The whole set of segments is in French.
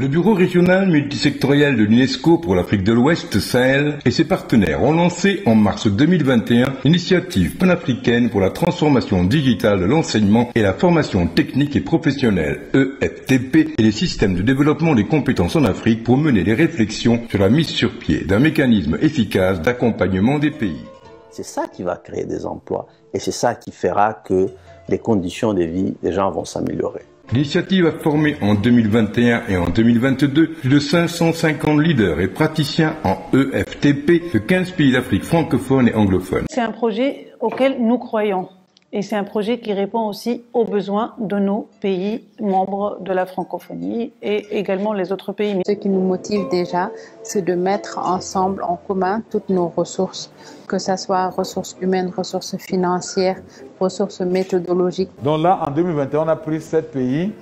Le bureau régional multisectoriel de l'UNESCO pour l'Afrique de l'Ouest, Sahel, et ses partenaires ont lancé en mars 2021 l'initiative panafricaine pour la transformation digitale de l'enseignement et la formation technique et professionnelle, EFTP, et les systèmes de développement des compétences en Afrique pour mener des réflexions sur la mise sur pied d'un mécanisme efficace d'accompagnement des pays. C'est ça qui va créer des emplois et c'est ça qui fera que les conditions de vie des gens vont s'améliorer. L'initiative a formé en 2021 et en 2022 plus de 550 leaders et praticiens en EFTP de 15 pays d'Afrique francophone et anglophone. C'est un projet auquel nous croyons et c'est un projet qui répond aussi aux besoins de nos pays membres de la francophonie et également les autres pays. Ce qui nous motive déjà, c'est de mettre ensemble en commun toutes nos ressources, que ce soit ressources humaines, ressources financières, ressources méthodologiques. Donc là, en 2021, on a pris 7 pays.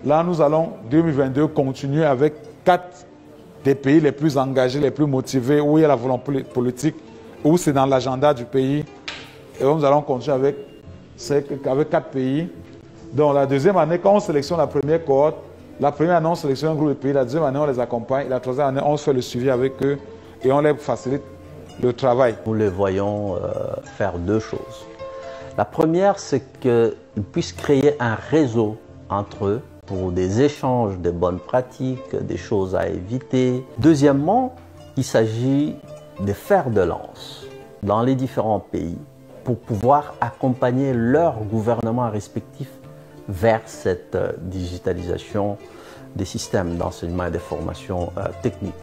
Là, nous allons, 2022, continuer avec 4 des pays les plus engagés, les plus motivés, où il y a la volonté politique, où c'est dans l'agenda du pays. Et nous allons continuer avec 4 pays. Donc la deuxième année, quand on sélectionne la première cohorte, la première année, on sélectionne un groupe de pays. La deuxième année, on les accompagne. La troisième année, on fait le suivi avec eux et on les facilite le travail. Nous les voyons faire 2 choses. La première, c'est qu'ils puissent créer un réseau entre eux pour des échanges de bonnes pratiques, des choses à éviter. Deuxièmement, il s'agit de faire de lance dans les différents pays pour pouvoir accompagner leurs gouvernements respectifs vers cette digitalisation des systèmes d'enseignement et de formation technique.